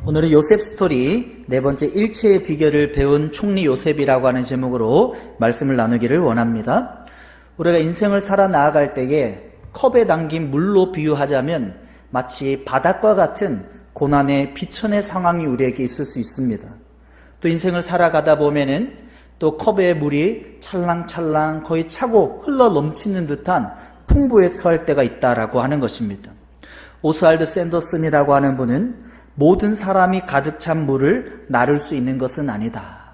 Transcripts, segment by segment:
오늘은 요셉 스토리 네 번째 일체의 비결을 배운 총리 요셉이라고 하는 제목으로 말씀을 나누기를 원합니다. 우리가 인생을 살아 나아갈 때에 컵에 담긴 물로 비유하자면 마치 바닷과 같은 고난의 비천의 상황이 우리에게 있을 수 있습니다. 또 인생을 살아가다 보면은 또 컵에 물이 찰랑찰랑 거의 차고 흘러 넘치는 듯한 풍부에 처할 때가 있다라고 하는 것입니다. 오스왈드 샌더슨이라고 하는 분은 모든 사람이 가득 찬 물을 나를 수 있는 것은 아니다.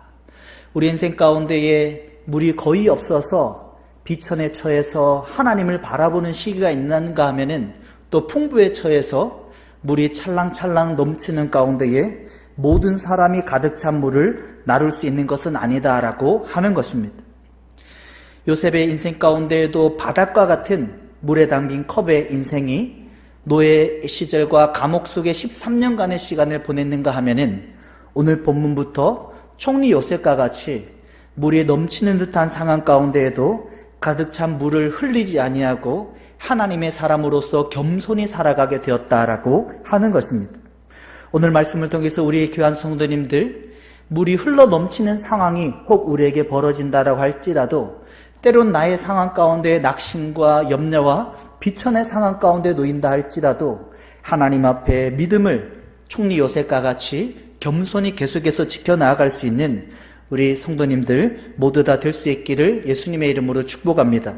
우리 인생 가운데에 물이 거의 없어서 비천에 처해서 하나님을 바라보는 시기가 있는가 하면은 또 풍부에 처해서 물이 찰랑찰랑 넘치는 가운데에 모든 사람이 가득 찬 물을 나를 수 있는 것은 아니다라고 하는 것입니다. 요셉의 인생 가운데에도 바닷과 같은 물에 담긴 컵의 인생이 노예 시절과 감옥 속에 13년간의 시간을 보냈는가 하면은 오늘 본문부터 총리 요셉과 같이 물이 넘치는 듯한 상황 가운데에도 가득 찬 물을 흘리지 아니하고 하나님의 사람으로서 겸손히 살아가게 되었다라고 하는 것입니다. 오늘 말씀을 통해서 우리 귀한 성도님들, 물이 흘러 넘치는 상황이 혹 우리에게 벌어진다라고 할지라도 때론 나의 상황 가운데 낙심과 염려와 비천의 상황 가운데 놓인다 할지라도 하나님 앞에 믿음을 총리 요셉과 같이 겸손히 계속해서 지켜나갈 수 있는 우리 성도님들 모두 다 될 수 있기를 예수님의 이름으로 축복합니다.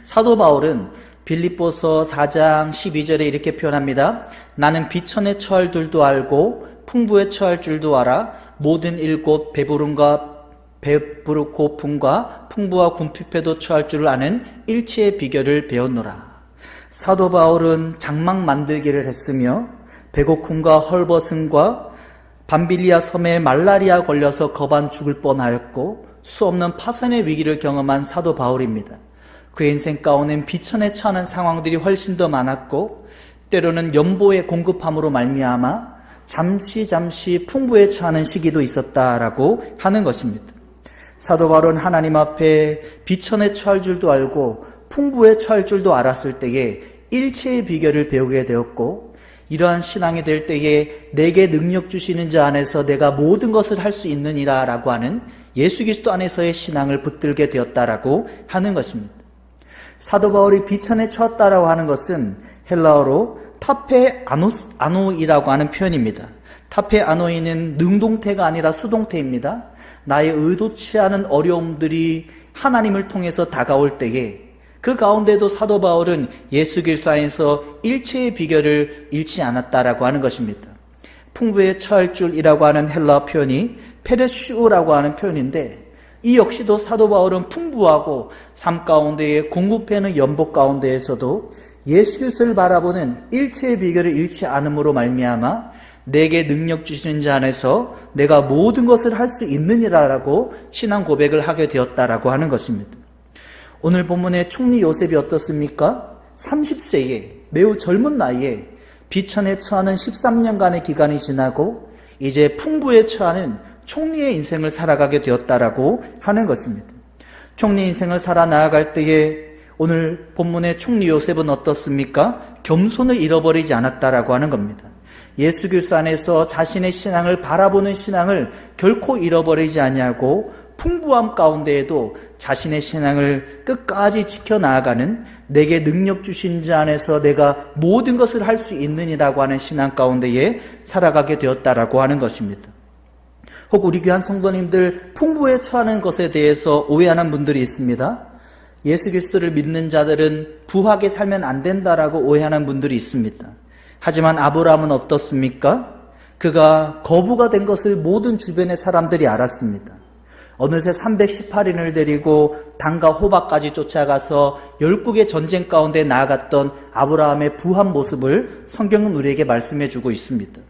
사도 바울은 빌립보서 4장 12절에 이렇게 표현합니다. 나는 비천에 처할 줄도 알고 풍부에 처할 줄도 알아 모든 일곱 고품과 풍부와 궁핍에도 처할 줄 아는 일체의 비결을 배웠노라. 사도 바울은 장막 만들기를 했으며 배고픔과 헐벗음과 밤빌리아 섬에 말라리아 걸려서 거반 죽을 뻔하였고 수없는 파산의 위기를 경험한 사도 바울입니다. 그의 인생 가운데는 비천에 처하는 상황들이 훨씬 더 많았고 때로는 연보의 공급함으로 말미암아 잠시 풍부에 처하는 시기도 있었다라고 하는 것입니다. 사도 바울은 하나님 앞에 비천에 처할 줄도 알고 풍부에 처할 줄도 알았을 때에 일체의 비결을 배우게 되었고 이러한 신앙이 될 때에 내게 능력 주시는 자 안에서 내가 모든 것을 할 수 있느니라 라고 하는 예수 그리스도 안에서의 신앙을 붙들게 되었다라고 하는 것입니다. 사도 바울이 비천에 처했다라고 하는 것은 헬라어로 타페 아노이라고 하는 표현입니다. 타페 아노이는 능동태가 아니라 수동태입니다. 나의 의도치 않은 어려움들이 하나님을 통해서 다가올 때에 그 가운데도 사도 바울은 예수 그리스도 안에서 일체의 비결을 잃지 않았다라고 하는 것입니다. 풍부에 처할 줄이라고 하는 헬라 표현이 페레슈라고 하는 표현인데 이 역시도 사도 바울은 풍부하고 삶 가운데에 공급해는 연복 가운데에서도 예수 그리스도를 바라보는 일체의 비결을 잃지 않음으로 말미암아 내게 능력 주시는 자 안에서 내가 모든 것을 할 수 있느니라라고 신앙 고백을 하게 되었다라고 하는 것입니다. 오늘 본문의 총리 요셉이 어떻습니까? 30세에 매우 젊은 나이에 비천에 처하는 13년간의 기간이 지나고 이제 풍부에 처하는 총리의 인생을 살아가게 되었다라고 하는 것입니다. 총리 인생을 살아 나아갈 때에 오늘 본문의 총리 요셉은 어떻습니까? 겸손을 잃어버리지 않았다라고 하는 겁니다. 예수 그리스도 안에서 자신의 신앙을 바라보는 신앙을 결코 잃어버리지 아니하고 풍부함 가운데에도 자신의 신앙을 끝까지 지켜나가는 내게 능력 주신 자 안에서 내가 모든 것을 할 수 있느니라고 하는 신앙 가운데에 살아가게 되었다라고 하는 것입니다. 혹 우리 귀한 성도님들 풍부에 처하는 것에 대해서 오해하는 분들이 있습니다. 예수 그리스도를 믿는 자들은 부하게 살면 안 된다라고 오해하는 분들이 있습니다. 하지만 아브라함은 어떻습니까? 그가 거부가 된 것을 모든 주변의 사람들이 알았습니다. 어느새 318인을 데리고 단과 호박까지 쫓아가서 열국의 전쟁 가운데 나아갔던 아브라함의 부한 모습을 성경은 우리에게 말씀해 주고 있습니다.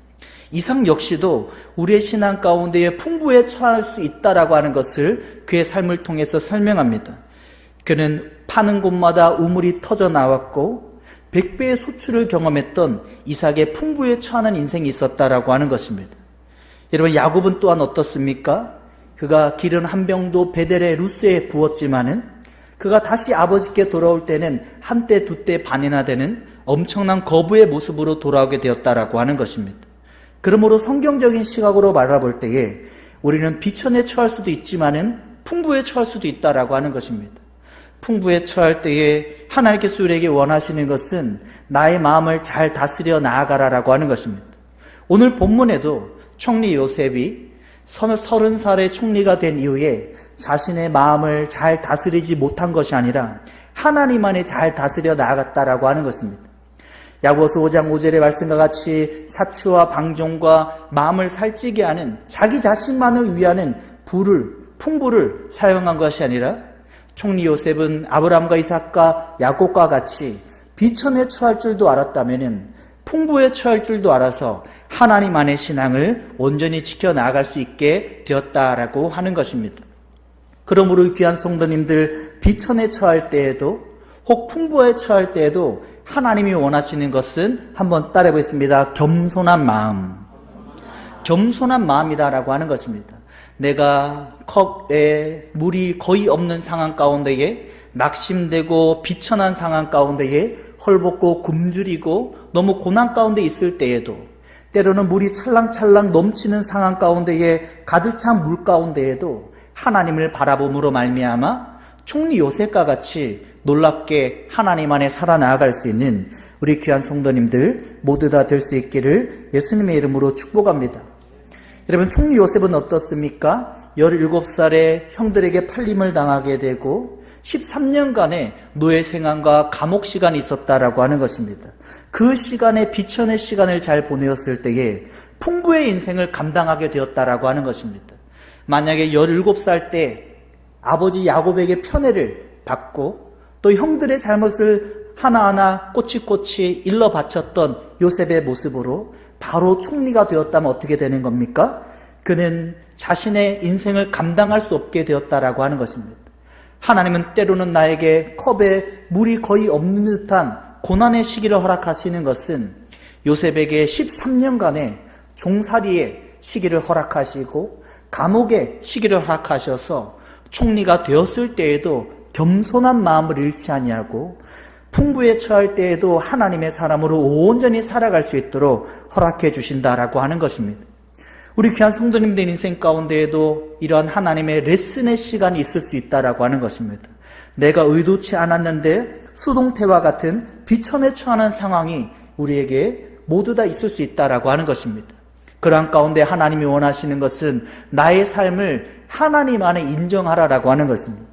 이삭 역시도 우리의 신앙 가운데에 풍부에 처할 수 있다라고 하는 것을 그의 삶을 통해서 설명합니다. 그는 파는 곳마다 우물이 터져 나왔고 100배의 소출을 경험했던 이삭의 풍부에 처하는 인생이 있었다라고 하는 것입니다. 여러분, 야곱은 또한 어떻습니까? 그가 기름 한 병도 베델의 루스에 부었지만은 그가 다시 아버지께 돌아올 때는 한때 두때 반이나 되는 엄청난 거부의 모습으로 돌아오게 되었다라고 하는 것입니다. 그러므로 성경적인 시각으로 바라볼 때에 우리는 비천에 처할 수도 있지만은 풍부에 처할 수도 있다라고 하는 것입니다. 풍부에 처할 때에 하나님께서 우리에게 원하시는 것은 나의 마음을 잘 다스려 나아가라라고 하는 것입니다. 오늘 본문에도 총리 요셉이 30살의 총리가 된 이후에 자신의 마음을 잘 다스리지 못한 것이 아니라 하나님 안에 잘 다스려 나아갔다라고 하는 것입니다. 야고보서 5장 5절의 말씀과 같이 사치와 방종과 마음을 살찌게 하는 자기 자신만을 위하는 풍부를 사용한 것이 아니라 총리 요셉은 아브라함과 이삭과 야곱과 같이 비천에 처할 줄도 알았다면 풍부에 처할 줄도 알아서 하나님 안의 신앙을 온전히 지켜나갈 수 있게 되었다라고 하는 것입니다. 그러므로 귀한 성도님들, 비천에 처할 때에도 혹 풍부에 처할 때에도 하나님이 원하시는 것은 한번 따라해 보겠습니다. 겸손한 마음. 겸손한 마음이다라고 하는 것입니다. 내가 컵에 물이 거의 없는 상황 가운데에 낙심되고 비천한 상황 가운데에 헐벗고 굶주리고 너무 고난 가운데 있을 때에도 때로는 물이 찰랑찰랑 넘치는 상황 가운데에 가득 찬 물 가운데에도 하나님을 바라봄으로 말미암아 총리 요셉과 같이 놀랍게 하나님 안에 살아나갈 수 있는 우리 귀한 성도님들 모두 다 될 수 있기를 예수님의 이름으로 축복합니다. 여러분, 총리 요셉은 어떻습니까? 17살에 형들에게 팔림을 당하게 되고 13년간의 노예 생활과 감옥 시간이 있었다라고 하는 것입니다. 그 시간에 비천의 시간을 잘 보내었을 때에 풍부의 인생을 감당하게 되었다라고 하는 것입니다. 만약에 17살 때 아버지 야곱에게 편애를 받고 또 형들의 잘못을 하나하나 꼬치꼬치 일러 바쳤던 요셉의 모습으로 바로 총리가 되었다면 어떻게 되는 겁니까? 그는 자신의 인생을 감당할 수 없게 되었다라고 하는 것입니다. 하나님은 때로는 나에게 컵에 물이 거의 없는 듯한 고난의 시기를 허락하시는 것은 요셉에게 13년간의 종살이의 시기를 허락하시고 감옥의 시기를 허락하셔서 총리가 되었을 때에도 겸손한 마음을 잃지 아니하고 풍부에 처할 때에도 하나님의 사람으로 온전히 살아갈 수 있도록 허락해 주신다라고 하는 것입니다. 우리 귀한 성도님들 인생 가운데에도 이러한 하나님의 레슨의 시간이 있을 수 있다라고 하는 것입니다. 내가 의도치 않았는데 수동태와 같은 비천에 처하는 상황이 우리에게 모두 다 있을 수 있다라고 하는 것입니다. 그러한 가운데 하나님이 원하시는 것은 나의 삶을 하나님 안에 인정하라라고 하는 것입니다.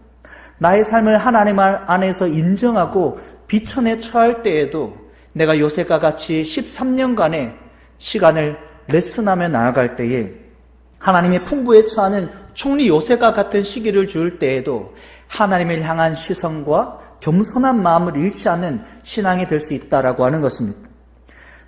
나의 삶을 하나님 안에서 인정하고 비천에 처할 때에도 내가 요셉과 같이 13년간의 시간을 레슨하며 나아갈 때에 하나님의 풍부에 처하는 총리 요셉과 같은 시기를 줄 때에도 하나님을 향한 시선과 겸손한 마음을 잃지 않는 신앙이 될 수 있다라고 하는 것입니다.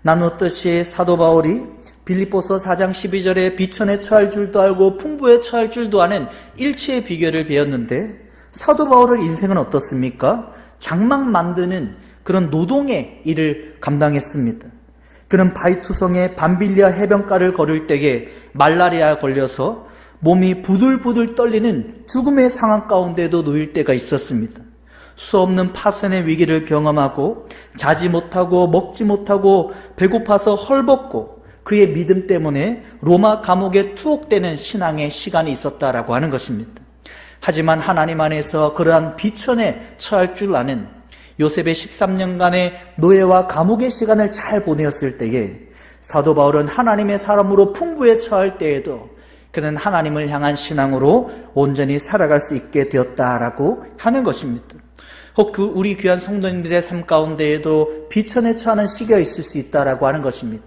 나누었듯이 사도 바울이 빌립보서 4장 12절에 비천에 처할 줄도 알고 풍부에 처할 줄도 아는 일치의 비결을 배웠는데 사도 바울의 인생은 어떻습니까? 장막 만드는 그런 노동의 일을 감당했습니다. 그는 바이투성의 밤빌리아 해변가를 걸을 때에 말라리아에 걸려서 몸이 부들부들 떨리는 죽음의 상황 가운데도 놓일 때가 있었습니다. 수없는 파선의 위기를 경험하고 자지 못하고 먹지 못하고 배고파서 헐벗고 그의 믿음 때문에 로마 감옥에 투옥되는 신앙의 시간이 있었다라고 하는 것입니다. 하지만 하나님 안에서 그러한 비천에 처할 줄 아는 요셉의 13년간의 노예와 감옥의 시간을 잘 보내었을 때에 사도 바울은 하나님의 사람으로 풍부에 처할 때에도 그는 하나님을 향한 신앙으로 온전히 살아갈 수 있게 되었다라고 하는 것입니다. 혹 우리 귀한 성도님들의 삶 가운데에도 비천에 처하는 시기가 있을 수 있다라고 하는 것입니다.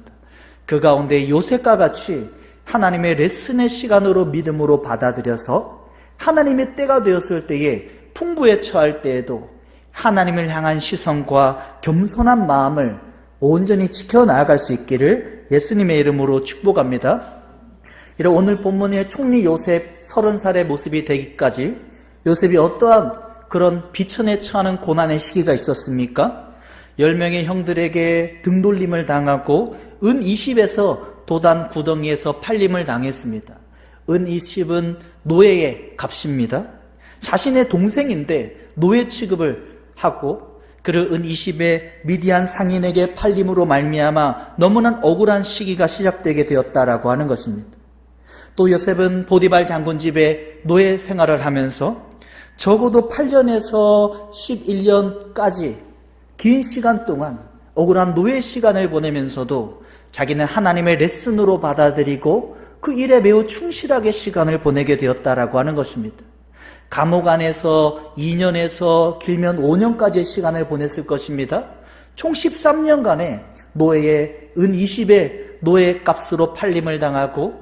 그 가운데 요셉과 같이 하나님의 레슨의 시간으로 믿음으로 받아들여서 하나님의 때가 되었을 때에 풍부에 처할 때에도 하나님을 향한 시선과 겸손한 마음을 온전히 지켜나갈 수 있기를 예수님의 이름으로 축복합니다. 이런 오늘 본문의 총리 요셉 30살의 모습이 되기까지 요셉이 어떠한 그런 비천에 처하는 고난의 시기가 있었습니까? 10명의 형들에게 등돌림을 당하고 은 20에서 도단 구덩이에서 팔림을 당했습니다. 은 20은 노예의 값입니다. 자신의 동생인데 노예 취급을 하고 그를 은 20에 미디안 상인에게 팔림으로 말미암아 너무나 억울한 시기가 시작되게 되었다라고 하는 것입니다. 또 요셉은 보디발 장군 집에 노예 생활을 하면서 적어도 8년에서 11년까지 긴 시간 동안 억울한 노예 시간을 보내면서도 자기는 하나님의 레슨으로 받아들이고 그 일에 매우 충실하게 시간을 보내게 되었다라고 하는 것입니다. 감옥 안에서 2년에서 길면 5년까지의 시간을 보냈을 것입니다. 총 13년간의 노예의 은 20의 노예 값으로 팔림을 당하고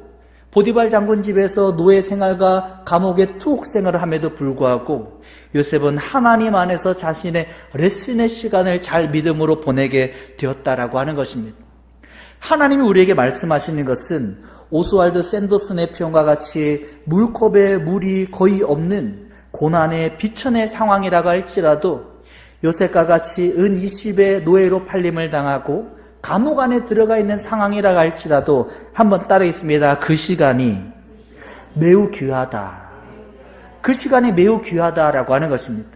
보디발 장군 집에서 노예 생활과 감옥의 투옥 생활을 함에도 불구하고 요셉은 하나님 안에서 자신의 레슨의 시간을 잘 믿음으로 보내게 되었다라고 하는 것입니다. 하나님이 우리에게 말씀하시는 것은 오스왈드 샌더슨의 표현과 같이 물컵에 물이 거의 없는 고난의 비천의 상황이라고 할지라도 요셉과 같이 은 20의 노예로 팔림을 당하고 감옥 안에 들어가 있는 상황이라고 할지라도 한번 따르겠습니다. 그 시간이 매우 귀하다. 그 시간이 매우 귀하다라고 하는 것입니다.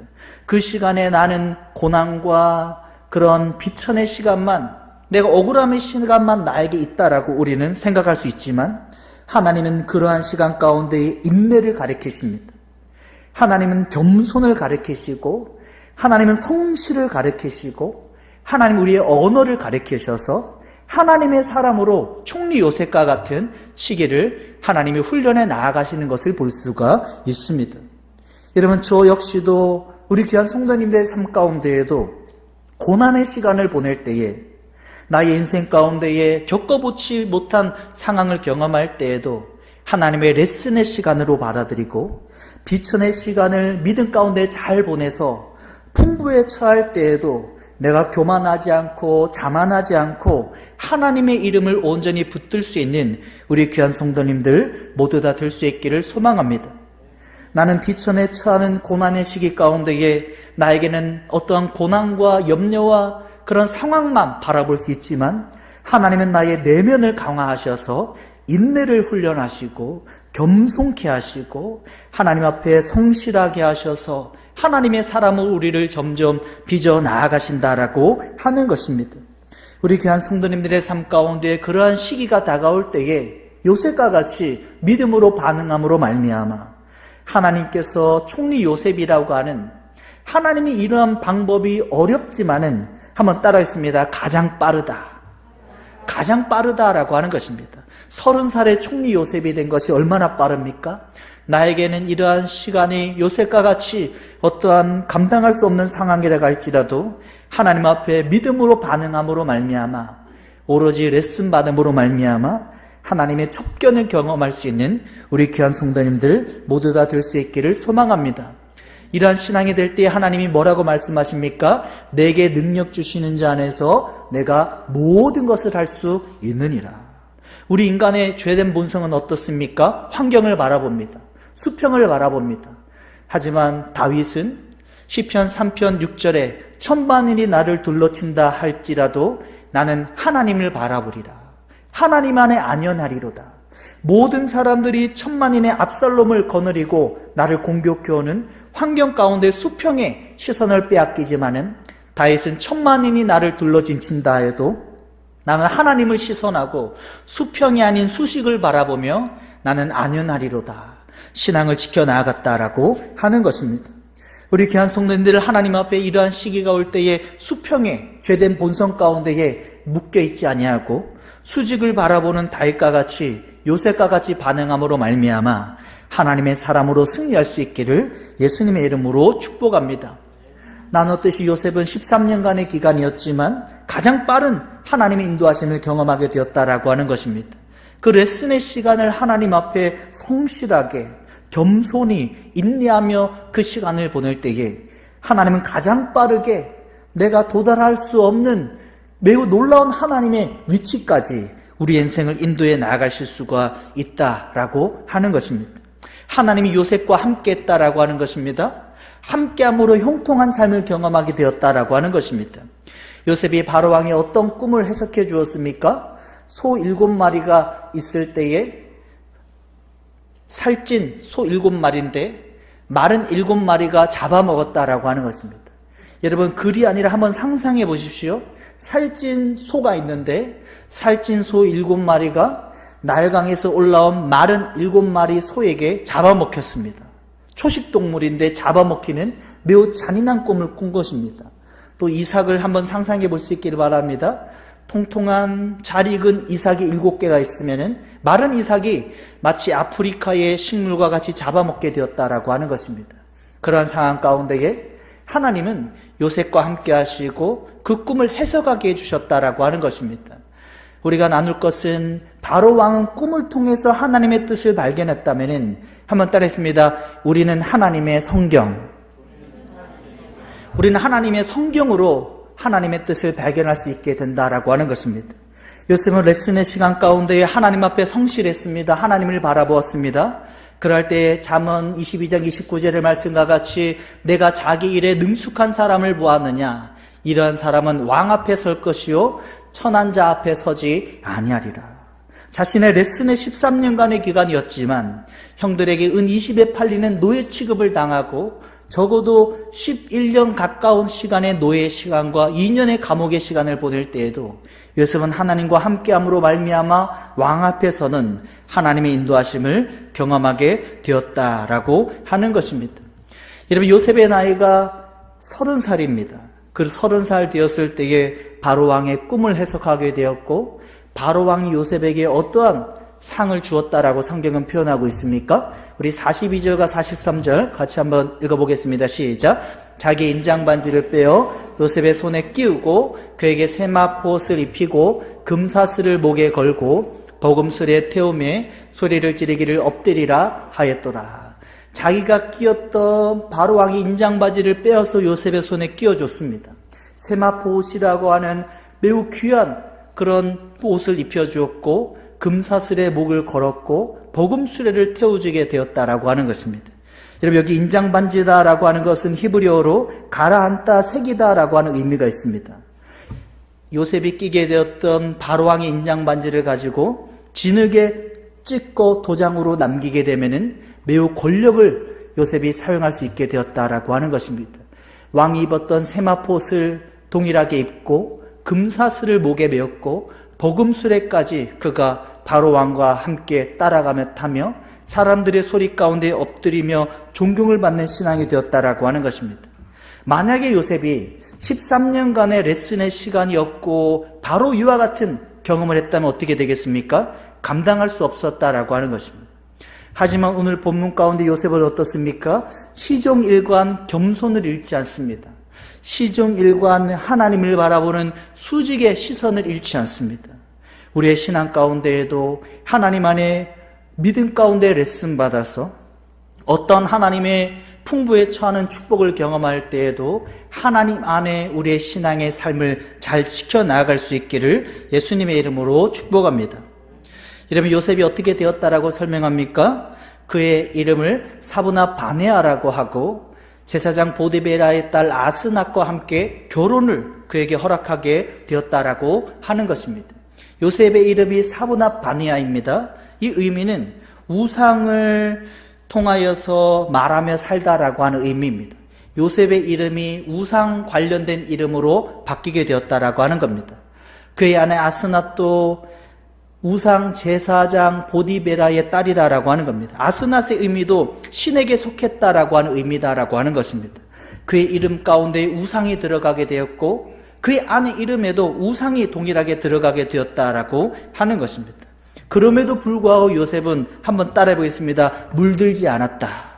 그 시간에 나는 고난과 그런 비천의 시간만, 내가 억울함의 시간만 나에게 있다라고 우리는 생각할 수 있지만 하나님은 그러한 시간 가운데에 인내를 가르치십니다. 하나님은 겸손을 가르치시고 하나님은 성실을 가르치시고 하나님 우리의 언어를 가르치셔서 하나님의 사람으로 총리 요셉과 같은 시기를 하나님이 훈련해 나아가시는 것을 볼 수가 있습니다. 여러분, 저 역시도 우리 귀한 성도님들의 삶 가운데에도 고난의 시간을 보낼 때에, 나의 인생 가운데에 겪어보지 못한 상황을 경험할 때에도 하나님의 레슨의 시간으로 받아들이고 비천의 시간을 믿음 가운데 잘 보내서 풍부에 처할 때에도 내가 교만하지 않고 자만하지 않고 하나님의 이름을 온전히 붙들 수 있는 우리 귀한 성도님들 모두 다 될 수 있기를 소망합니다. 나는 비천에 처하는 고난의 시기 가운데에 나에게는 어떠한 고난과 염려와 그런 상황만 바라볼 수 있지만 하나님은 나의 내면을 강화하셔서 인내를 훈련하시고 겸손케 하시고 하나님 앞에 성실하게 하셔서 하나님의 사람으로 우리를 점점 빚어 나아가신다라고 하는 것입니다. 우리 귀한 성도님들의 삶 가운데 그러한 시기가 다가올 때에 요셉과 같이 믿음으로 반응함으로 말미암아 하나님께서 총리 요셉이라고 하는, 하나님이 이러한 방법이 어렵지만은 한번 따라했습니다. 가장 빠르다라고 하는 것입니다. 30살의 총리 요셉이 된 것이 얼마나 빠릅니까? 나에게는 이러한 시간이 요셉과 같이 어떠한 감당할 수 없는 상황이라고 할지라도 하나님 앞에 믿음으로 반응함으로 말미암아 오로지 레슨 받음으로 말미암아 하나님의 첩견을 경험할 수 있는 우리 귀한 성도님들 모두 다 될 수 있기를 소망합니다. 이러한 신앙이 될 때 하나님이 뭐라고 말씀하십니까? 내게 능력 주시는 자 안에서 내가 모든 것을 할 수 있느니라. 우리 인간의 죄된 본성은 어떻습니까? 환경을 바라봅니다. 수평을 바라봅니다. 하지만 다윗은 시편 3편 6절에 천만인이 나를 둘러친다 할지라도 나는 하나님을 바라보리라. 하나님 안에 안연하리로다. 모든 사람들이 천만인의 압살롬을 거느리고 나를 공격해오는 환경 가운데 수평의 시선을 빼앗기지만은 다윗은 천만인이 나를 둘러진친다 해도 나는 하나님을 시선하고 수평이 아닌 수식을 바라보며 나는 안연하리로다. 신앙을 지켜나갔다라고 하는 것입니다. 우리 귀한 성도님들, 하나님 앞에 이러한 시기가 올 때에 수평의 죄된 본성 가운데에 묶여있지 아니하고 수직을 바라보는 다윗과 같이 요셉과 같이 반응함으로 말미암아 하나님의 사람으로 승리할 수 있기를 예수님의 이름으로 축복합니다. 나눴듯이 요셉은 13년간의 기간이었지만 가장 빠른 하나님의 인도하심을 경험하게 되었다라고 하는 것입니다. 그 레슨의 시간을 하나님 앞에 성실하게 겸손히 인내하며 그 시간을 보낼 때에 하나님은 가장 빠르게 내가 도달할 수 없는 매우 놀라운 하나님의 위치까지 우리 인생을 인도해 나아가실 수가 있다라고 하는 것입니다. 하나님이 요셉과 함께 했다라고 하는 것입니다. 함께함으로 형통한 삶을 경험하게 되었다라고 하는 것입니다. 요셉이 바로왕의 어떤 꿈을 해석해 주었습니까? 소 7마리가 있을 때에 살찐 소 7마리인데 마른 7마리가 잡아먹었다라고 하는 것입니다. 여러분, 글이 아니라 한번 상상해 보십시오. 살찐 소가 있는데 살찐 소 7마리가 나일강에서 올라온 마른 7마리 소에게 잡아먹혔습니다. 초식동물인데 잡아먹히는 매우 잔인한 꿈을 꾼 것입니다. 또 이삭을 한번 상상해 볼 수 있기를 바랍니다. 통통한 잘 익은 이삭이 7개가 있으면은 마른 이삭이 마치 아프리카의 식물과 같이 잡아먹게 되었다라고 하는 것입니다. 그러한 상황 가운데에 하나님은 요셉과 함께 하시고 그 꿈을 해석하게 해주셨다라고 하는 것입니다. 우리가 나눌 것은 바로 왕은 꿈을 통해서 하나님의 뜻을 발견했다면 한번 따라했습니다. 우리는 하나님의 성경. 우리는 하나님의 성경으로 하나님의 뜻을 발견할 수 있게 된다라고 하는 것입니다. 요셉은 레슨의 시간 가운데 하나님 앞에 성실했습니다. 하나님을 바라보았습니다. 그럴 때 잠언 22장 29절의 말씀과 같이 내가 자기 일에 능숙한 사람을 보았느냐. 이러한 사람은 왕 앞에 설 것이요 천한 자 앞에 서지 아니하리라. 자신의 레슨의 13년간의 기간이었지만 형들에게 은 20에 팔리는 노예 취급을 당하고 적어도 11년 가까운 시간의 노예 시간과 2년의 감옥의 시간을 보낼 때에도 요셉은 하나님과 함께함으로 말미암아 왕 앞에서는 하나님의 인도하심을 경험하게 되었다라고 하는 것입니다. 여러분, 요셉의 나이가 30살입니다. 그 30살 되었을 때에 바로 왕의 꿈을 해석하게 되었고 바로 왕이 요셉에게 어떠한 상을 주었다라고 성경은 표현하고 있습니까? 우리 42절과 43절 같이 한번 읽어보겠습니다. 시작. 자기 인장반지를 빼어 요셉의 손에 끼우고 그에게 세마포옷을 입히고 금사슬을 목에 걸고 버금술에 태우매 소리를 지르기를 엎드리라 하였더라. 자기가 끼었던 바로 왕이 인장바지를 빼어서 요셉의 손에 끼워줬습니다. 세마포옷이라고 하는 매우 귀한 그런 옷을 입혀주었고 금사슬에 목을 걸었고 버금수레를 태워주게 되었다라고 하는 것입니다. 여러분, 여기 인장반지다라고 하는 것은 히브리어로 가라앉다, 새기다라고 하는 의미가 있습니다. 요셉이 끼게 되었던 바로왕의 인장반지를 가지고 진흙에 찍고 도장으로 남기게 되면은 매우 권력을 요셉이 사용할 수 있게 되었다라고 하는 것입니다. 왕이 입었던 세마포옷을 동일하게 입고 금사슬을 목에 메었고 버금수레까지 그가 바로 왕과 함께 따라가며 타며 사람들의 소리 가운데 엎드리며 존경을 받는 신앙이 되었다라고 하는 것입니다. 만약에 요셉이 13년간의 레슨의 시간이었고 바로 이와 같은 경험을 했다면 어떻게 되겠습니까? 감당할 수 없었다라고 하는 것입니다. 하지만 오늘 본문 가운데 요셉은 어떻습니까? 시종일관 겸손을 잃지 않습니다. 시종일관 하나님을 바라보는 수직의 시선을 잃지 않습니다. 우리의 신앙 가운데에도 하나님 안에 믿음 가운데 레슨 받아서 어떤 하나님의 풍부에 처하는 축복을 경험할 때에도 하나님 안에 우리의 신앙의 삶을 잘 지켜나갈 수 있기를 예수님의 이름으로 축복합니다. 여러분, 요셉이 어떻게 되었다라고 설명합니까? 그의 이름을 사브나 바네아라고 하고 제사장 보디베라의 딸 아스낫과 함께 결혼을 그에게 허락하게 되었다라고 하는 것입니다. 요셉의 이름이 사브나 바네아입니다. 이 의미는 우상을 통하여서 말하며 살다라고 하는 의미입니다. 요셉의 이름이 우상 관련된 이름으로 바뀌게 되었다라고 하는 겁니다. 그의 아내 아스낫도 우상 제사장 보디베라의 딸이다라고 하는 겁니다. 아스낫의 의미도 신에게 속했다라고 하는 의미다라고 하는 것입니다. 그의 이름 가운데 우상이 들어가게 되었고 그의 아내 이름에도 우상이 동일하게 들어가게 되었다라고 하는 것입니다. 그럼에도 불구하고 요셉은 한번 따라해 보겠습니다. 물들지 않았다.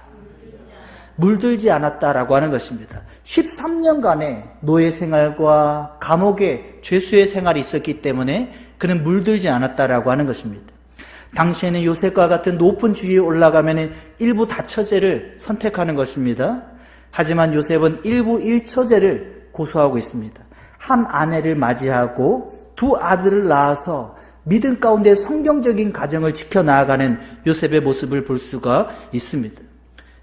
물들지 않았다라고 하는 것입니다. 13년간의 노예 생활과 감옥의 죄수의 생활이 있었기 때문에 그는 물들지 않았다라고 하는 것입니다. 당시에는 요셉과 같은 높은 지위에 올라가면 일부 다처제를 선택하는 것입니다. 하지만 요셉은 일부 일처제를 고수하고 있습니다. 한 아내를 맞이하고 두 아들을 낳아서 믿음 가운데 성경적인 가정을 지켜나가는 요셉의 모습을 볼 수가 있습니다.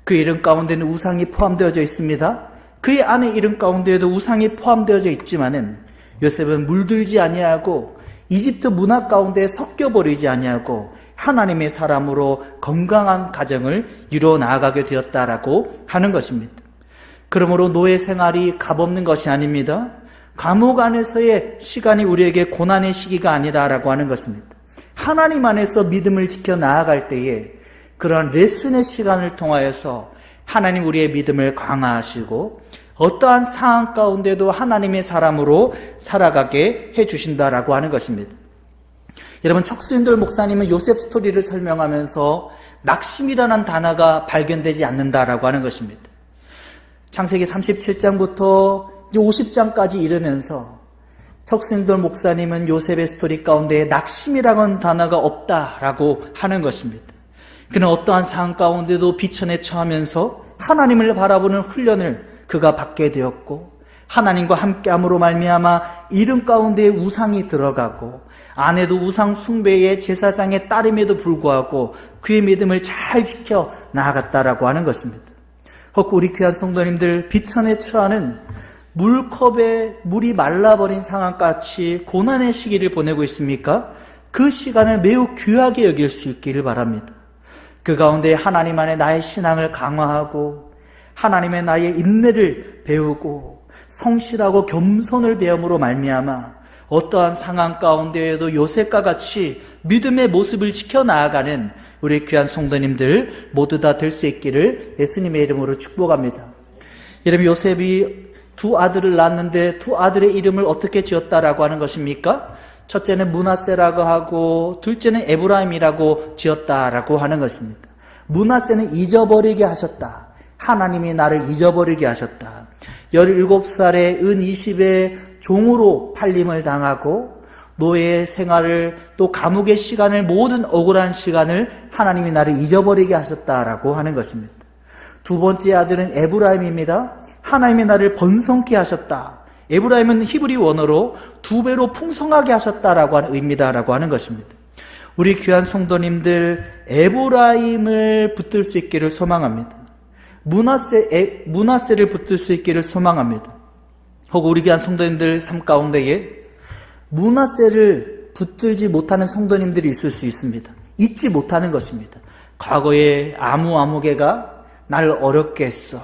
그 이름 가운데는 우상이 포함되어져 있습니다. 그의 아내 이름 가운데에도 우상이 포함되어져 있지만은 요셉은 물들지 아니하고 이집트 문화 가운데 섞여버리지 아니하고 하나님의 사람으로 건강한 가정을 이루어 나아가게 되었다라고 하는 것입니다. 그러므로 노예 생활이 값없는 것이 아닙니다. 감옥 안에서의 시간이 우리에게 고난의 시기가 아니다라고 하는 것입니다. 하나님 안에서 믿음을 지켜 나아갈 때에 그런 레슨의 시간을 통하여서 하나님 우리의 믿음을 강화하시고 어떠한 상황 가운데도 하나님의 사람으로 살아가게 해주신다라고 하는 것입니다. 여러분, 척수인돌 목사님은 요셉 스토리를 설명하면서 낙심이라는 단어가 발견되지 않는다라고 하는 것입니다. 창세기 37장부터 50장까지 이르면서 척수인돌 목사님은 요셉의 스토리 가운데 낙심이라고 하는 단어가 없다라고 하는 것입니다. 그는 어떠한 상황 가운데도 비천에 처하면서 하나님을 바라보는 훈련을 그가 받게 되었고, 하나님과 함께함으로 말미암아 이름 가운데 우상이 들어가고 아내도 우상 숭배의 제사장의 딸임에도 불구하고 그의 믿음을 잘 지켜 나아갔다라고 하는 것입니다. 혹 우리 귀한 성도님들, 비천에 처하는 물컵에 물이 말라버린 상황같이 고난의 시기를 보내고 있습니까? 그 시간을 매우 귀하게 여길 수 있기를 바랍니다. 그 가운데 하나님 안에 나의 신앙을 강화하고 하나님의 나의 인내를 배우고 성실하고 겸손을 배움으로 말미암아 어떠한 상황 가운데에도 요셉과 같이 믿음의 모습을 지켜나가는 우리 귀한 성도님들 모두 다 될 수 있기를 예수님의 이름으로 축복합니다. 여러분, 요셉이 두 아들을 낳았는데 두 아들의 이름을 어떻게 지었다라고 하는 것입니까? 첫째는 므낫세라고 하고 둘째는 에브라임이라고 지었다라고 하는 것입니다. 므낫세는 잊어버리게 하셨다. 하나님이 나를 잊어버리게 하셨다. 17살에 은 20에 종으로 팔림을 당하고 노예 생활을 또 감옥의 시간을 모든 억울한 시간을 하나님이 나를 잊어버리게 하셨다라고 하는 것입니다. 두 번째 아들은 에브라임입니다. 하나님이 나를 번성케 하셨다. 에브라임은 히브리 원어로 두 배로 풍성하게 하셨다라고 하는 의미다라고 하는 것입니다. 우리 귀한 성도님들, 에브라임을 붙들 수 있기를 소망합니다. 므낫세를 붙들 수 있기를 소망합니다. 혹 우리 귀한 성도님들 삶 가운데에 므낫세를 붙들지 못하는 성도님들이 있을 수 있습니다. 잊지 못하는 것입니다. 과거에 아무개가 나를 어렵게 했어.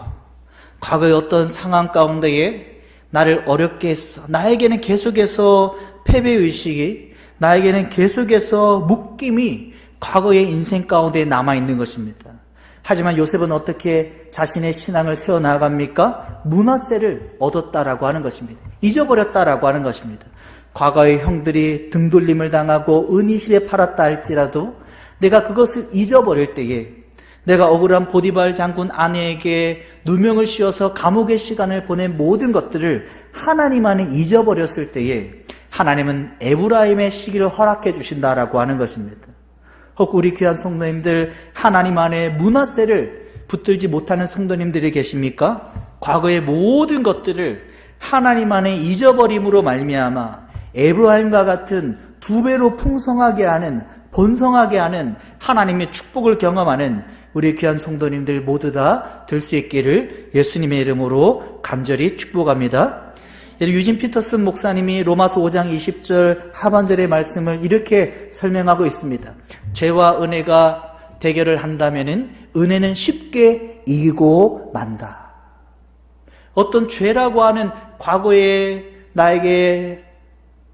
과거의 어떤 상황 가운데에 나를 어렵게 했어. 나에게는 계속해서 패배의식이, 나에게는 계속해서 묶임이 과거의 인생 가운데 남아있는 것입니다. 하지만 요셉은 어떻게 자신의 신앙을 세워나갑니까? 므낫세를 얻었다라고 하는 것입니다. 잊어버렸다라고 하는 것입니다. 과거의 형들이 등돌림을 당하고 은이십에 팔았다 할지라도 내가 그것을 잊어버릴 때에 내가 억울한 보디발 장군 아내에게 누명을 씌워서 감옥의 시간을 보낸 모든 것들을 하나님 안에 잊어버렸을 때에 하나님은 에브라임의 시기를 허락해 주신다라고 하는 것입니다. 혹 우리 귀한 성도님들, 하나님 안에 므낫세를 붙들지 못하는 성도님들이 계십니까? 과거의 모든 것들을 하나님 안에 잊어버림으로 말미암아 에브라임과 같은 두 배로 풍성하게 하는, 번성하게 하는 하나님의 축복을 경험하는 우리 귀한 성도님들 모두 다 될 수 있기를 예수님의 이름으로 간절히 축복합니다. 유진 피터슨 목사님이 로마서 5장 20절 하반절의 말씀을 이렇게 설명하고 있습니다. 죄와 은혜가 대결을 한다면은 은혜는 쉽게 이기고 만다. 어떤 죄라고 하는 과거에 나에게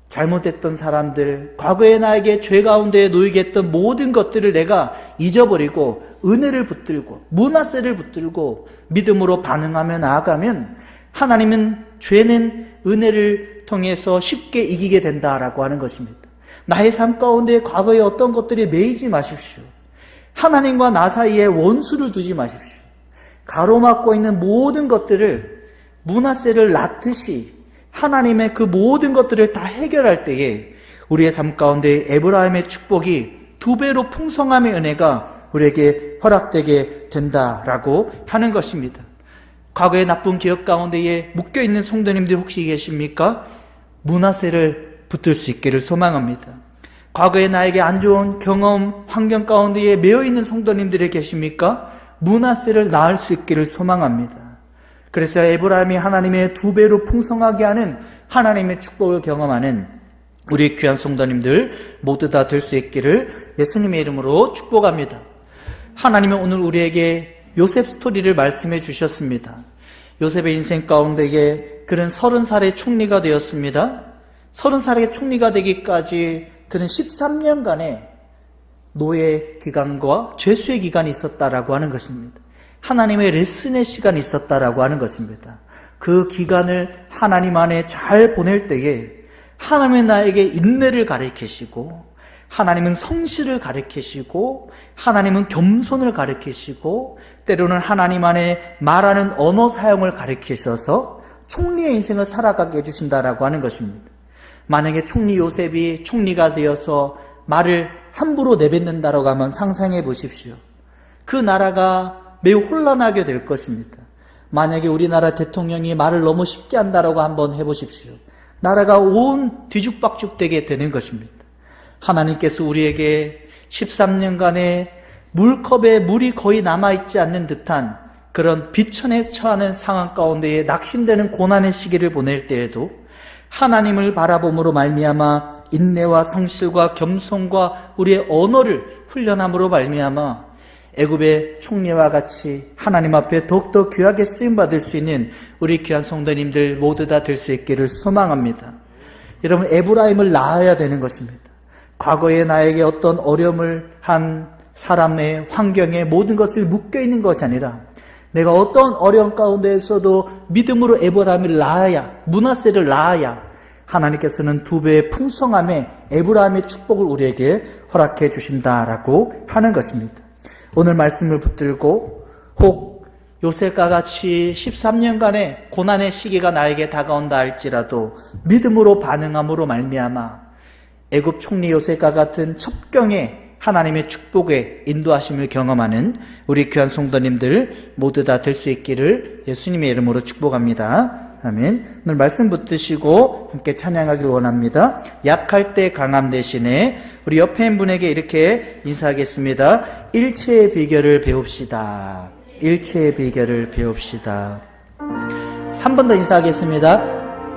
잘못했던 사람들, 과거에 나에게 죄 가운데 놓이게 했던 모든 것들을 내가 잊어버리고 은혜를 붙들고 므낫세를 붙들고 믿음으로 반응하며 나아가면 하나님은 죄는 은혜를 통해서 쉽게 이기게 된다라고 하는 것입니다. 나의 삶 가운데 과거의 어떤 것들이 매이지 마십시오. 하나님과 나 사이에 원수를 두지 마십시오. 가로막고 있는 모든 것들을 므낫세를 낳듯이 하나님의 그 모든 것들을 다 해결할 때에 우리의 삶 가운데 에브라임의 축복이 두 배로 풍성함의 은혜가 우리에게 허락되게 된다라고 하는 것입니다. 과거의 나쁜 기억 가운데에 묶여있는 성도님들 혹시 계십니까? 므낫세를 붙들 수 있기를 소망합니다. 과거에 나에게 안 좋은 경험, 환경 가운데에 매여있는 성도님들이 계십니까? 므낫세를 낳을 수 있기를 소망합니다. 그래서 에브라임이 하나님의 두 배로 풍성하게 하는 하나님의 축복을 경험하는 우리 귀한 성도님들 모두 다 될 수 있기를 예수님의 이름으로 축복합니다. 하나님은 오늘 우리에게 요셉 스토리를 말씀해 주셨습니다. 요셉의 인생 가운데에 그는 30살의 총리가 되었습니다. 30살의 총리가 되기까지 그는 13년간의 노예 기간과 죄수의 기간이 있었다라고 하는 것입니다. 하나님의 레슨의 시간이 있었다라고 하는 것입니다. 그 기간을 하나님 안에 잘 보낼 때에 하나님은 나에게 인내를 가르치시고, 하나님은 성실을 가르치시고, 하나님은 겸손을 가르치시고, 때로는 하나님 안에 말하는 언어 사용을 가르치셔서 총리의 인생을 살아가게 해주신다라고 하는 것입니다. 만약에 총리 요셉이 총리가 되어서 말을 함부로 내뱉는다라고 하면 상상해 보십시오. 그 나라가 매우 혼란하게 될 것입니다. 만약에 우리나라 대통령이 말을 너무 쉽게 한다라고 한번 해보십시오. 나라가 온 뒤죽박죽되게 되는 것입니다. 하나님께서 우리에게 13년간의 물컵에 물이 거의 남아있지 않는 듯한 그런 비천에 처하는 상황 가운데에 낙심되는 고난의 시기를 보낼 때에도 하나님을 바라봄으로 말미암아 인내와 성실과 겸손과 우리의 언어를 훈련함으로 말미암아 애굽의 총리와 같이 하나님 앞에 더욱더 귀하게 쓰임받을 수 있는 우리 귀한 성도님들 모두 다 될 수 있기를 소망합니다. 여러분, 에브라임을 낳아야 되는 것입니다. 과거에 나에게 어떤 어려움을 한 사람의 환경에 모든 것을 묶여있는 것이 아니라 내가 어떤 어려움 가운데에서도 믿음으로 에브라임을 낳아야, 므낫세를 낳아야 하나님께서는 2배의 풍성함에 에브라임의 축복을 우리에게 허락해 주신다라고 하는 것입니다. 오늘 말씀을 붙들고 혹 요셉과 같이 13년간의 고난의 시기가 나에게 다가온다 할지라도 믿음으로 반응함으로 말미암아 애굽 총리 요셉과 같은 첩경의 하나님의 축복에 인도하심을 경험하는 우리 귀한 성도님들 모두 다 될 수 있기를 예수님의 이름으로 축복합니다. 아멘. 오늘 말씀 붙드시고 함께 찬양하길 원합니다. 약할 때 강함 대신에 우리 옆에 있는 분에게 이렇게 인사하겠습니다. 일체의 비결을 배웁시다. 일체의 비결을 배웁시다. 한 번 더 인사하겠습니다.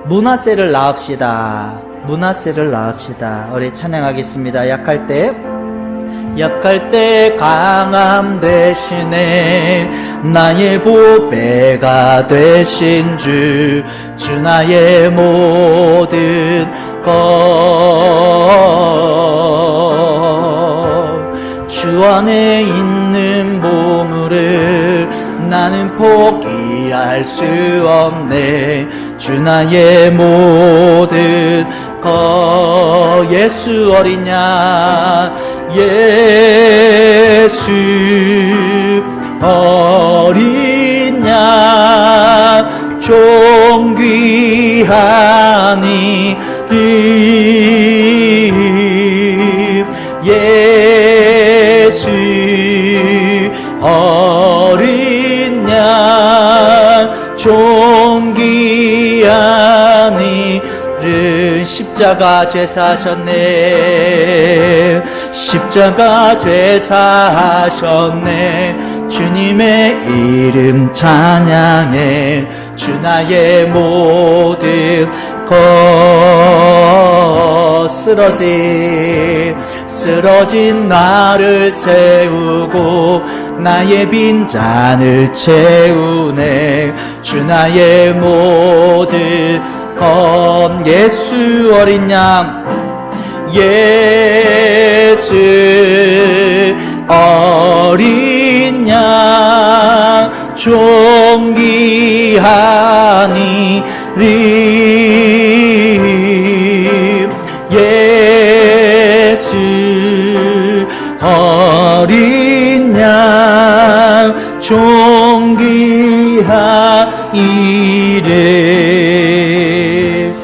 므낫세를 낳읍시다. 므낫세를 낳읍시다. 우리 찬양하겠습니다. 약할 때 강함 대신에 나의 보배가 되신 주 나의 모든 것, 주 안에 있는 보물을 나는 포기할 수 없네. 주 나의 모든 것, 예수 어린 양, 예수 어린 양, 존귀한 이름, 예수 어린 양, 존귀한 이름. 십자가 죄사하셨네. 십자가 죄사하셨네. 주님의 이름 찬양해. 주 나의 모든 것, 쓰러진 나를 세우고 나의 빈잔을 채우네. 주 나의 모든 것, 예수 어린 양, 예수 어린 양, 존귀한 이름, 예수 어린 양, 존귀한 이름.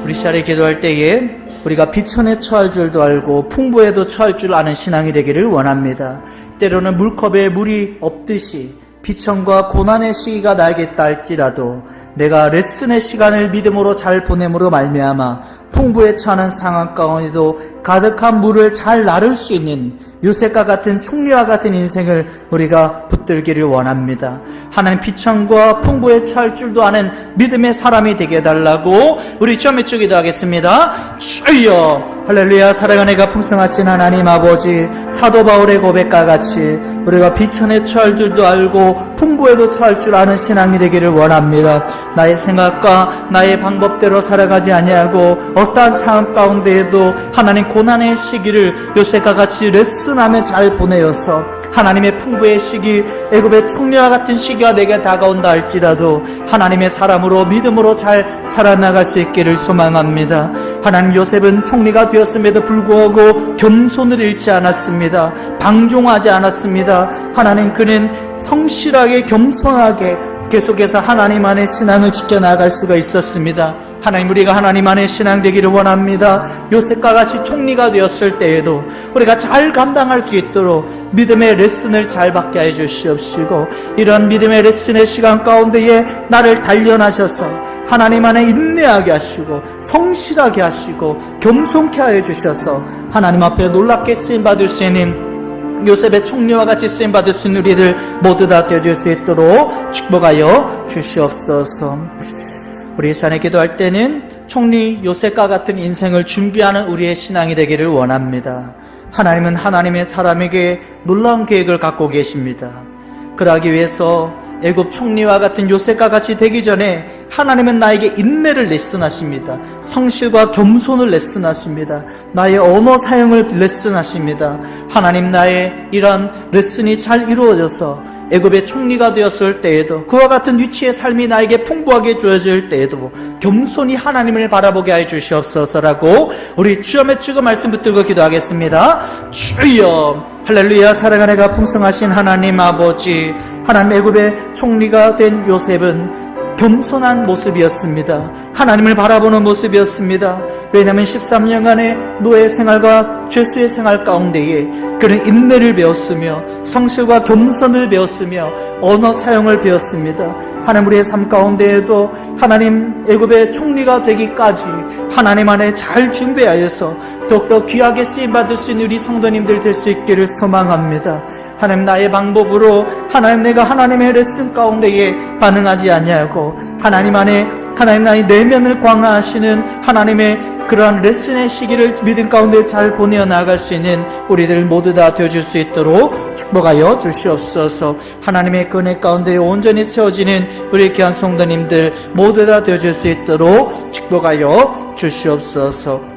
우리 시간에 기도할 때에 우리가 비천에 처할 줄도 알고 풍부에도 처할 줄 아는 신앙이 되기를 원합니다. 때로는 물컵에 물이 없듯이 비천과 고난의 시기가 나에게 있다 할지라도 내가 레슨의 시간을 믿음으로 잘 보냄으로 말미암아 풍부에 처하는 상황 가운데도 가득한 물을 잘 나를 수 있는 요셉과 같은 총리와 같은 인생을 우리가 붙들기를 원합니다. 하나님 비천과 풍부에 처할 줄도 아는 믿음의 사람이 되게 해달라고 우리 주 몇 주 기도하겠습니다. 주여 할렐루야. 사랑하는 이가 풍성하신 하나님 아버지, 사도 바울의 고백과 같이 우리가 비천에 처할 줄도 알고 풍부에도 처할 줄 아는 신앙이 되기를 원합니다. 나의 생각과 나의 방법대로 살아가지 아니하고 어떠한 상황 가운데에도 하나님 고난의 시기를 요셉과 같이 레슨하며 잘 보내어서 하나님의 풍부의 시기, 애굽의 총리와 같은 시기가 내게 다가온다 할지라도 하나님의 사람으로 믿음으로 잘 살아나갈 수 있기를 소망합니다. 하나님, 요셉은 총리가 되었음에도 불구하고 겸손을 잃지 않았습니다. 방종하지 않았습니다. 하나님, 그는 성실하게 겸손하게 계속해서 하나님 안의 신앙을 지켜나갈 수가 있었습니다. 하나님, 우리가 하나님 안의 신앙 되기를 원합니다. 요셉과 같이 총리가 되었을 때에도 우리가 잘 감당할 수 있도록 믿음의 레슨을 잘 받게 해 주시옵시고, 이런 믿음의 레슨의 시간 가운데에 나를 단련하셔서 하나님 안에 인내하게 하시고 성실하게 하시고 겸손케 하여 주셔서 하나님 앞에 놀랍게 쓰임받을 수 있는 요셉의 총리와 같이 쓰임받을 수 있는 우리들 모두 다 되어줄 수 있도록 축복하여 주시옵소서. 우리 이 시간에 기도할 때는 총리 요셉과 같은 인생을 준비하는 우리의 신앙이 되기를 원합니다. 하나님은 하나님의 사람에게 놀라운 계획을 갖고 계십니다. 그러기 위해서 애굽 총리와 같은 요셉과 같이 되기 전에 하나님은 나에게 인내를 레슨하십니다. 성실과 겸손을 레슨하십니다. 나의 언어 사용을 레슨하십니다. 하나님, 나의 이런 레슨이 잘 이루어져서 애굽의 총리가 되었을 때에도, 그와 같은 위치의 삶이 나에게 풍부하게 주어질 때에도 겸손히 하나님을 바라보게 해 주시옵소서라고 우리 주여 맺추고 말씀 붙들고 기도하겠습니다. 주여, 할렐루야. 사랑하는 가 풍성하신 하나님 아버지, 하나님, 애굽의 총리가 된 요셉은 겸손한 모습이었습니다. 하나님을 바라보는 모습이었습니다. 왜냐하면 13년간의 노예 생활과 죄수의 생활 가운데에 그는 인내를 배웠으며 성실과 겸손을 배웠으며 언어 사용을 배웠습니다. 하나님, 우리의 삶 가운데에도 하나님 애굽의 총리가 되기까지 하나님 안에 잘 준비하여서 더욱더 귀하게 쓰임받을 수 있는 우리 성도님들 될 수 있기를 소망합니다. 하나님, 나의 방법으로 하나님, 내가 하나님의 레슨 가운데에 반응하지 아니하고 하나님 안에 하나님 나의 내면을 광화하시는 하나님의 그러한 레슨의 시기를 믿음 가운데 잘 보내어 나갈 수 있는 우리들 모두 다 되어줄 수 있도록 축복하여 주시옵소서. 하나님의 은혜 가운데 온전히 세워지는 우리 귀한 성도님들 모두 다 되어줄 수 있도록 축복하여 주시옵소서.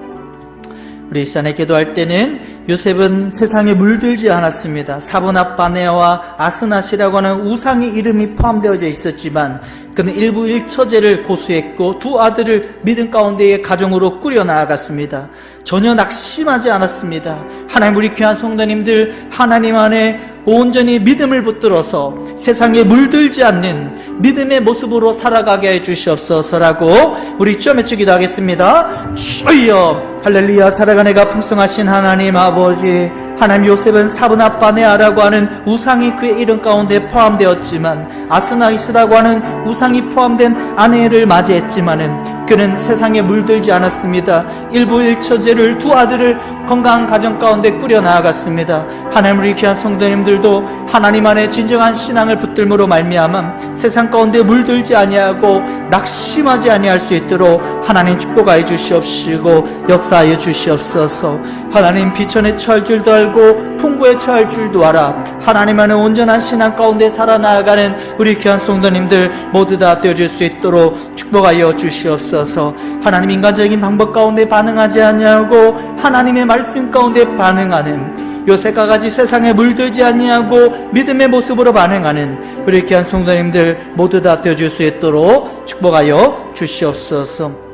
우리 이 시간에 기도할 때는 요셉은 세상에 물들지 않았습니다. 사브낫 바네아와 아스낫이라고 하는 우상의 이름이 포함되어져 있었지만 그는 일부 일처제를 고수했고 두 아들을 믿음 가운데에 가정으로 꾸려 나아갔습니다. 전혀 낙심하지 않았습니다. 하나님, 우리 귀한 성도님들 하나님 안에 온전히 믿음을 붙들어서 세상에 물들지 않는 믿음의 모습으로 살아가게 해 주시옵소서라고 우리 주여 맺추기도 하겠습니다. 주여, 할렐루야. 살아가는 가 풍성하신 하나님 아버지, 하나님, 요셉은 사브낫 바네아라고 하는 우상이 그의 이름 가운데 포함되었지만 아스나이스라고 하는 우상이 포함된 아내를 맞이했지만은 그는 세상에 물들지 않았습니다. 일부 일처제를 두 아들을 건강한 가정 가운데 꾸려 나아갔습니다. 하나님, 우리 귀한 성도님들도 하나님 안에 진정한 신앙을 붙들므로 말미암아 세상 가운데 물들지 아니하고 낙심하지 아니할 수 있도록 하나님 축복하여 주시옵시고 역사하여 주시옵소서. 하나님, 비천에 처할 줄도 알고 풍부에 처할 줄도 알아 하나님 안에 온전한 신앙 가운데 살아나가는 우리 귀한 성도님들 모두 다 되어줄 수 있도록 축복하여 주시옵소서. 하나님, 인간적인 방법 가운데 반응하지 아니하고 하나님의 말씀 가운데 반응하는 요셉과 같이 세상에 물들지 아니하고 믿음의 모습으로 반응하는 우리 귀한 성도님들 모두 다 되어줄 수 있도록 축복하여 주시옵소서.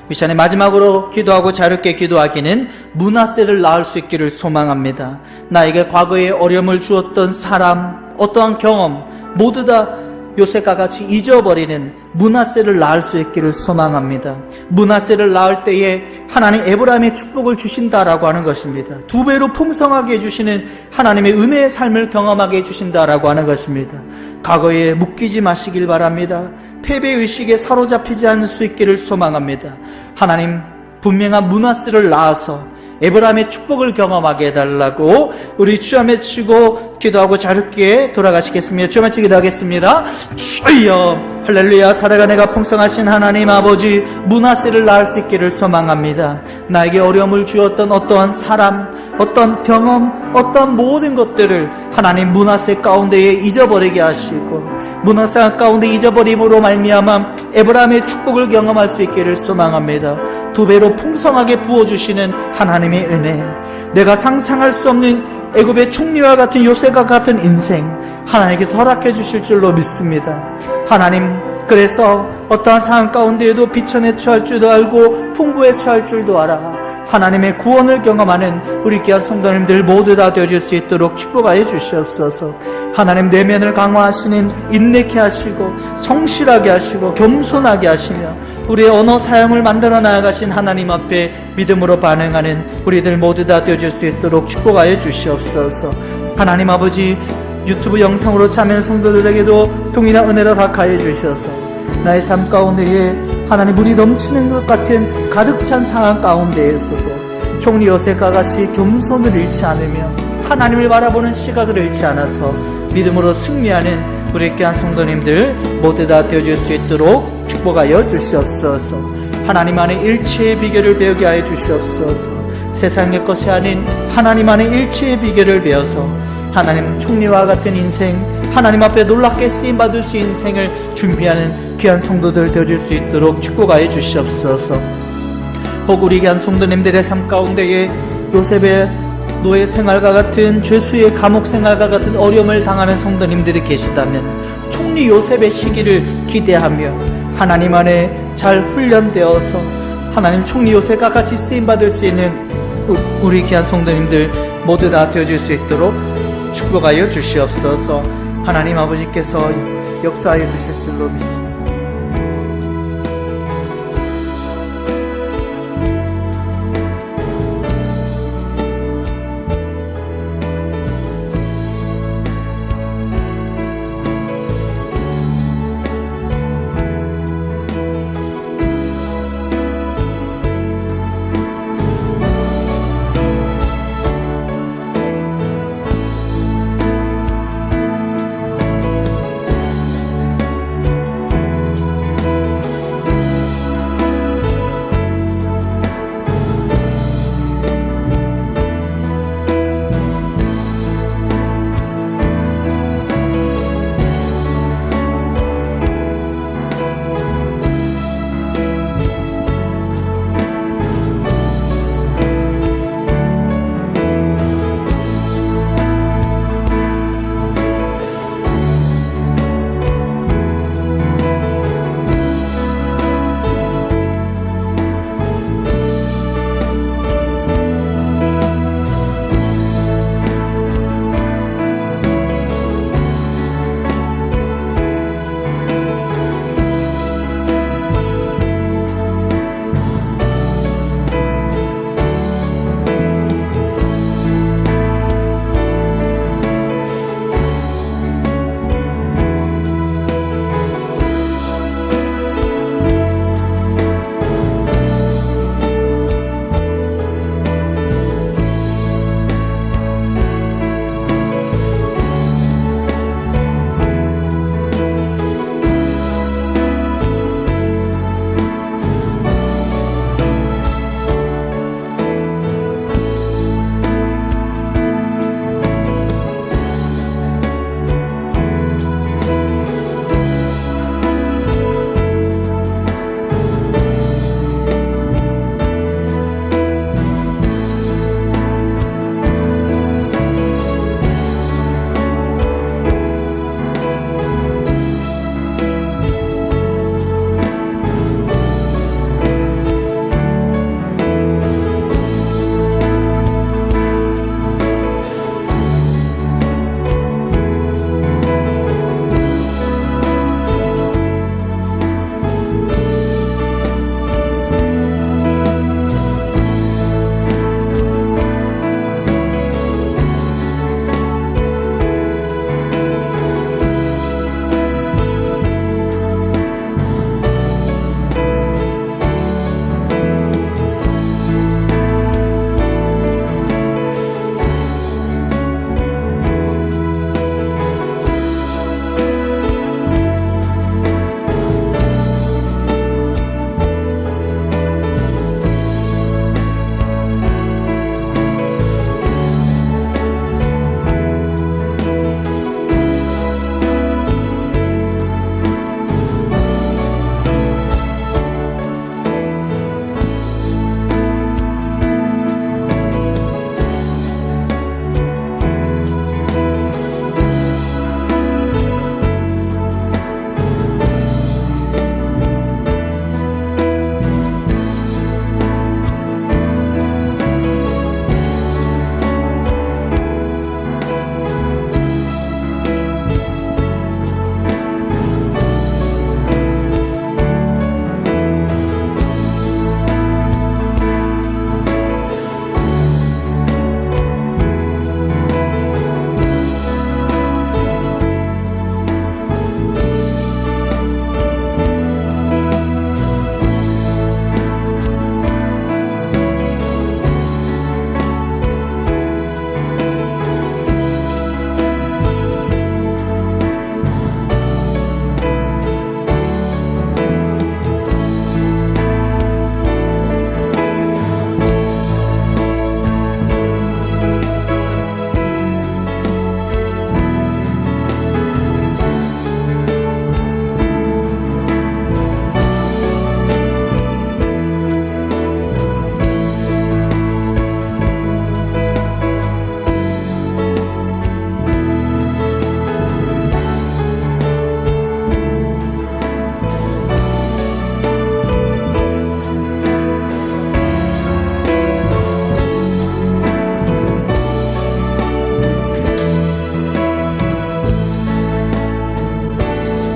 이 시간에 마지막으로 기도하고 자유롭게 기도하기는 므낫세를 낳을 수 있기를 소망합니다. 나에게 과거에 어려움을 주었던 사람, 어떠한 경험 모두 다 요셉과 같이 잊어버리는 므낫세를 낳을 수 있기를 소망합니다. 므낫세를 낳을 때에 하나님 에브라임의 축복을 주신다라고 하는 것입니다. 두 배로 풍성하게 해주시는 하나님의 은혜의 삶을 경험하게 해주신다라고 하는 것입니다. 과거에 묶이지 마시길 바랍니다. 패배의식에 사로잡히지 않을 수 있기를 소망합니다. 하나님, 분명한 므낫세를 낳아서 에브라임의 축복을 경험하게 해달라고 우리 주여 외치고 기도하고 자유롭게 돌아가시겠습니다. 주여 외치 기도하겠습니다. 주여 할렐루야. 살아가 내가 풍성하신 하나님 아버지, 므낫세를 낳을 수 있기를 소망합니다. 나에게 어려움을 주었던 어떠한 사람, 어떤 경험, 어떤 모든 것들을 하나님 므낫세 가운데에 잊어버리게 하시고 므낫세 가운데 잊어버림으로 말미암아 에브라임의 축복을 경험할 수 있기를 소망합니다. 2배로 풍성하게 부어주시는 하나님의 은혜, 내가 상상할 수 없는 애굽의 총리와 같은 요셉과 같은 인생 하나님께서 허락해 주실 줄로 믿습니다. 하나님, 그래서 어떠한 상황 가운데에도 비천에 처할 줄도 알고 풍부에 처할 줄도 알아 하나님의 구원을 경험하는 우리 귀한 성도님들 모두 다 되어질 수 있도록 축복하여 주시옵소서. 하나님, 내면을 강화하시는 인내케 하시고 성실하게 하시고 겸손하게 하시며 우리의 언어 사용을 만들어 나아가신 하나님 앞에 믿음으로 반응하는 우리들 모두 다 되어질 수 있도록 축복하여 주시옵소서. 하나님 아버지, 유튜브 영상으로 참여한 성도들에게도 동일한 은혜를 허락하여 주셔서 나의 삶 가운데에 하나님 물이 넘치는 것 같은 가득 찬 상황 가운데에서도 총리 요셉과 같이 겸손을 잃지 않으며 하나님을 바라보는 시각을 잃지 않아서 믿음으로 승리하는 우리 귀한 성도님들 모두 다 되어줄 수 있도록 축복하여 주시옵소서. 하나님 안에 일치의 비결을 배우게 하여 주시옵소서. 세상의 것이 아닌 하나님 안에 일치의 비결을 배워서 하나님 총리와 같은 인생, 하나님 앞에 놀랍게 쓰임받을 수 있는 인생을 준비하는 귀한 성도들 되어줄 수 있도록 축복하여 주시옵소서. 혹 우리 귀한 성도님들의 삶 가운데에 요셉의 노예 생활과 같은 죄수의 감옥 생활과 같은 어려움을 당하는 성도님들이 계시다면 총리 요셉의 시기를 기대하며 하나님 안에 잘 훈련되어서 하나님 총리 요셉과 같이 쓰임받을 수 있는 우리 귀한 성도님들 모두 다 되어줄 수 있도록 축복하여 주시옵소서. 하나님 아버지께서 역사하여 주실 줄로 믿습니다.